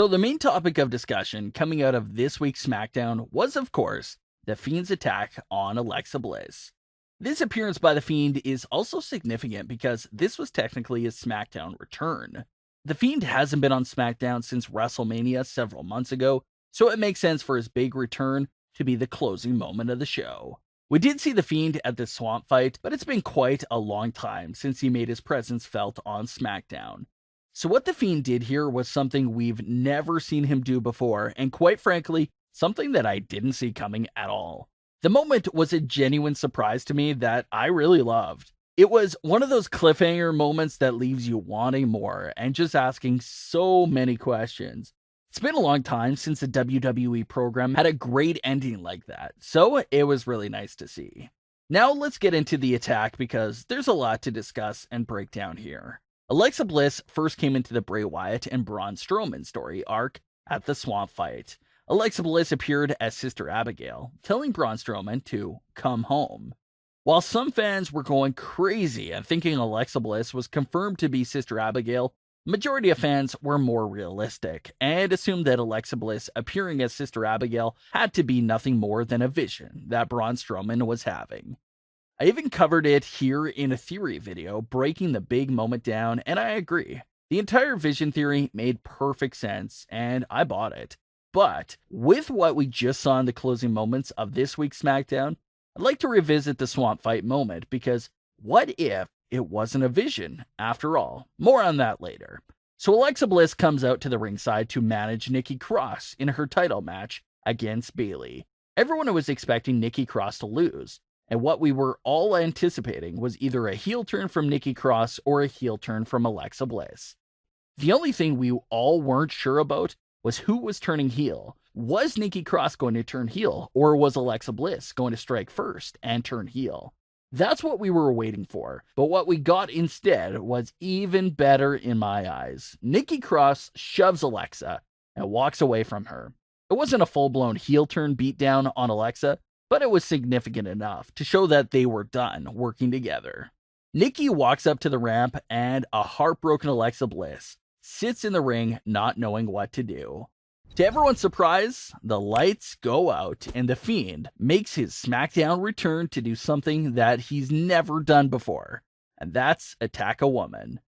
So, the main topic of discussion coming out of this week's SmackDown was, of course, The Fiend's attack on Alexa Bliss. This appearance by The Fiend is also significant because this was technically his SmackDown return. The Fiend hasn't been on SmackDown since WrestleMania several months ago, so it makes sense for his big return to be the closing moment of the show. We did see The Fiend at the Swamp Fight, but it's been quite a long time since he made his presence felt on SmackDown. So what The Fiend did here was something we've never seen him do before, and quite frankly, something that I didn't see coming at all. The moment was a genuine surprise to me that I really loved. It was one of those cliffhanger moments that leaves you wanting more and just asking so many questions. It's been a long time since a WWE program had a great ending like that, so it was really nice to see. Now let's get into the attack because there's a lot to discuss and break down here. Alexa Bliss first came into the Bray Wyatt and Braun Strowman story arc at the Swamp Fight. Alexa Bliss appeared as Sister Abigail, telling Braun Strowman to come home. While some fans were going crazy and thinking Alexa Bliss was confirmed to be Sister Abigail, majority of fans were more realistic and assumed that Alexa Bliss appearing as Sister Abigail had to be nothing more than a vision that Braun Strowman was having. I even covered it here in a theory video, breaking the big moment down, and I agree. The entire vision theory made perfect sense, and I bought it. But with what we just saw in the closing moments of this week's SmackDown, I'd like to revisit the Swamp Fight moment because what if it wasn't a vision after all? More on that later. So Alexa Bliss comes out to the ringside to manage Nikki Cross in her title match against Bayley. Everyone was expecting Nikki Cross to lose, and what we were all anticipating was either a heel turn from Nikki Cross or a heel turn from Alexa Bliss. The only thing we all weren't sure about was who was turning heel. Was Nikki Cross going to turn heel, or was Alexa Bliss going to strike first and turn heel? That's what we were waiting for, but what we got instead was even better in my eyes. Nikki Cross shoves Alexa and walks away from her. It wasn't a full-blown heel turn beatdown on Alexa, but it was significant enough to show that they were done working together. Nikki walks up to the ramp, and a heartbroken Alexa Bliss sits in the ring not knowing what to do. To everyone's surprise, the lights go out and The Fiend makes his SmackDown return to do something that he's never done before, and that's attack a woman.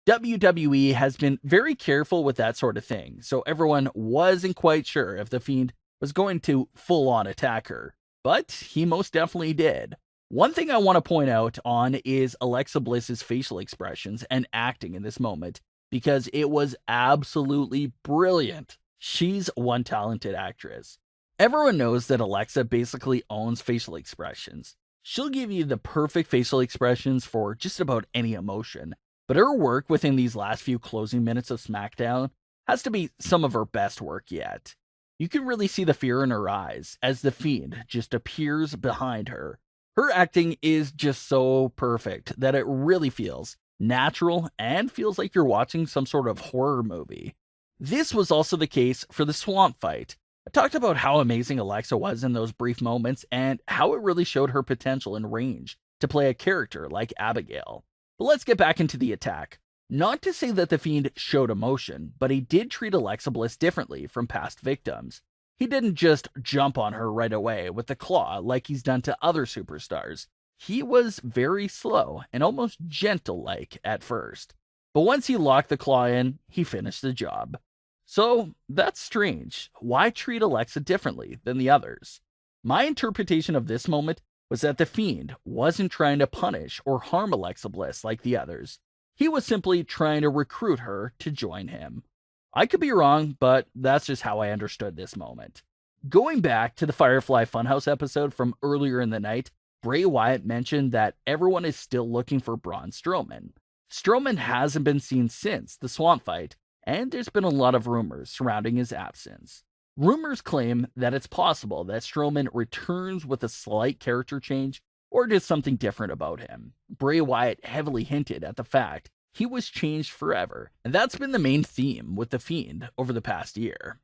WWE has been very careful with that sort of thing, so everyone wasn't quite sure if The Fiend was going to full-on attack her, but he most definitely did. One thing I want to point out on is Alexa Bliss's facial expressions and acting in this moment, because it was absolutely brilliant. She's one talented actress. Everyone knows that Alexa basically owns facial expressions. She'll give you the perfect facial expressions for just about any emotion, but her work within these last few closing minutes of SmackDown has to be some of her best work yet. You can really see the fear in her eyes as The Fiend just appears behind her. Her acting is just so perfect that it really feels natural and feels like you're watching some sort of horror movie. This was also the case for the Swamp Fight. I talked about how amazing Alexa was in those brief moments and how it really showed her potential and range to play a character like Abigail. But let's get back into the attack. Not to say that The Fiend showed emotion, but he did treat Alexa Bliss differently from past victims. He didn't just jump on her right away with the claw like he's done to other superstars. He was very slow and almost gentle-like at first. But once he locked the claw in, he finished the job. So that's strange. Why treat Alexa differently than the others? My interpretation of this moment was that The Fiend wasn't trying to punish or harm Alexa Bliss like the others. He was simply trying to recruit her to join him. I could be wrong, but that's just how I understood this moment. Going back to the Firefly Funhouse episode from earlier in the night, Bray Wyatt mentioned that everyone is still looking for Braun Strowman. Strowman hasn't been seen since the Swamp Fight, and there's been a lot of rumors surrounding his absence. Rumors claim that it's possible that Strowman returns with a slight character change or just something different about him. Bray Wyatt heavily hinted at the fact he was changed forever, and that's been the main theme with The Fiend over the past year.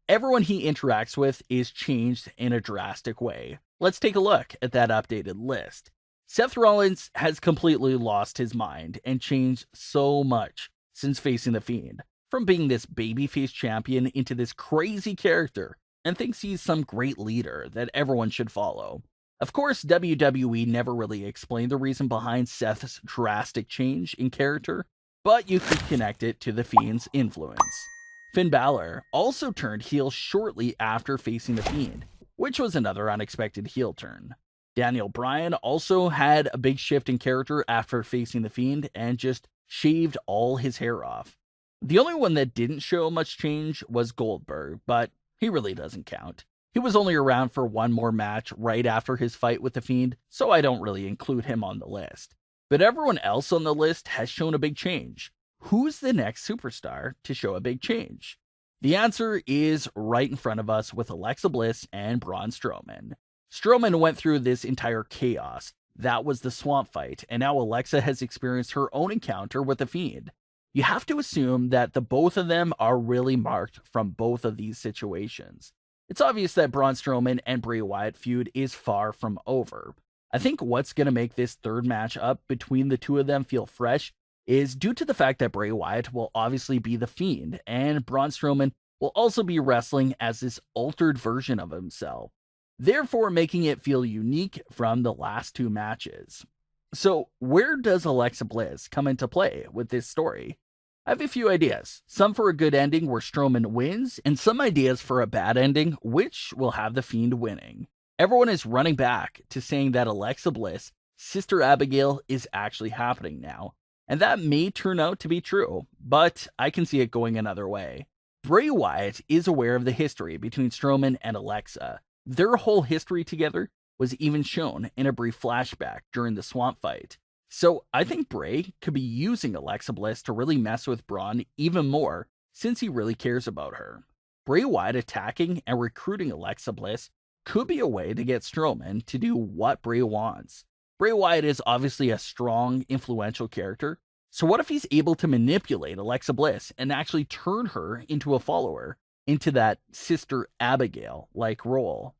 Everyone he interacts with is changed in a drastic way. Let's take a look at that updated list. Seth Rollins has completely lost his mind and changed so much since facing The Fiend. from being this babyface champion into this crazy character and thinks he's some great leader that everyone should follow. Of course, WWE never really explained the reason behind Seth's drastic change in character, but you could connect it to The Fiend's influence. Finn Balor also turned heel shortly after facing The Fiend, which was another unexpected heel turn. Daniel Bryan also had a big shift in character after facing The Fiend and just shaved all his hair off. The only one that didn't show much change was Goldberg, but he really doesn't count. He was only around for one more match right after his fight with The Fiend, so I don't really include him on the list. But everyone else on the list has shown a big change. Who's the next superstar to show a big change? The answer is right in front of us with Alexa Bliss and Braun Strowman. Strowman went through this entire chaos. That was the swamp fight, and now Alexa has experienced her own encounter with The Fiend. You have to assume that the both of them are really marked from both of these situations. It's obvious that Braun Strowman and Bray Wyatt feud is far from over. I think what's going to make this third match up between the two of them feel fresh is due to the fact that Bray Wyatt will obviously be The Fiend, and Braun Strowman will also be wrestling as this altered version of himself, therefore making it feel unique from the last two matches. So where does Alexa Bliss come into play with this story? I have a few ideas, some for a good ending where Strowman wins, and some ideas for a bad ending, which will have The Fiend winning. Everyone is running back to saying that Alexa Bliss, Sister Abigail, is actually happening now, and that may turn out to be true, but I can see it going another way. Bray Wyatt is aware of the history between Strowman and Alexa. Their whole history together was even shown in a brief flashback during the swamp fight. So I think Bray could be using Alexa Bliss to really mess with Braun even more, since he really cares about her. Bray Wyatt attacking and recruiting Alexa Bliss could be a way to get Strowman to do what Bray wants. Bray Wyatt is obviously a strong, influential character, so what if he's able to manipulate Alexa Bliss and actually turn her into a follower, into that Sister Abigail-like role?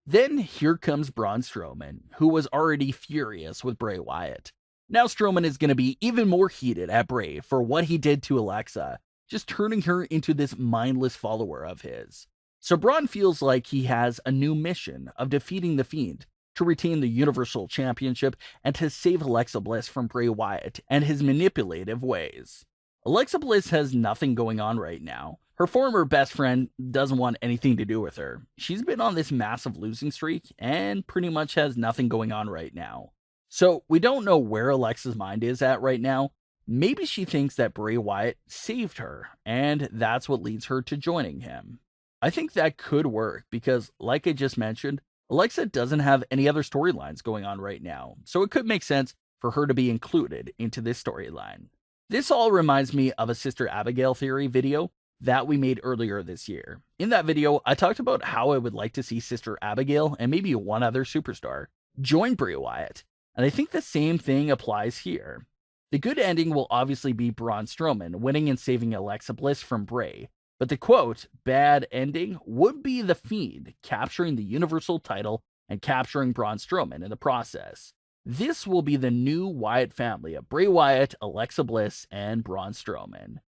Then here comes Braun Strowman, who was already furious with Bray Wyatt. Now Strowman is going to be even more heated at Bray for what he did to Alexa, just turning her into this mindless follower of his. So Braun feels like he has a new mission of defeating The Fiend to retain the Universal Championship and to save Alexa Bliss from Bray Wyatt and his manipulative ways. Alexa Bliss has nothing going on right now. Her former best friend doesn't want anything to do with her. She's been on this massive losing streak and pretty much has nothing going on right now. So we don't know where Alexa's mind is at right now. Maybe she thinks that Bray Wyatt saved her, and that's what leads her to joining him. I think that could work because, like I just mentioned, Alexa doesn't have any other storylines going on right now, so it could make sense for her to be included into this storyline. This all reminds me of a Sister Abigail theory video that we made earlier this year. In that video, I talked about how I would like to see Sister Abigail and maybe one other superstar join Bray Wyatt, and I think the same thing applies here. The good ending will obviously be Braun Strowman winning and saving Alexa Bliss from Bray, but the quote, bad ending would be The Fiend capturing the Universal title and capturing Braun Strowman in the process. This will be the new Wyatt family of Bray Wyatt, Alexa Bliss, and Braun Strowman.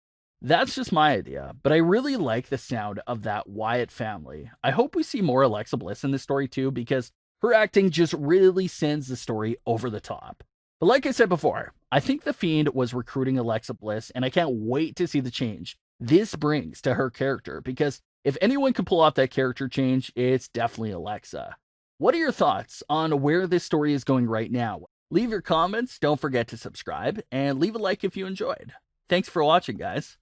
That's just my idea, but I really like the sound of that Wyatt family. I hope we see more Alexa Bliss in this story too, because her acting just really sends the story over the top. But like I said before, I think The Fiend was recruiting Alexa Bliss, and I can't wait to see the change this brings to her character, because if anyone can pull off that character change, it's definitely Alexa. What are your thoughts on where this story is going right now? Leave your comments, don't forget to subscribe, and leave a like if you enjoyed. Thanks for watching, guys.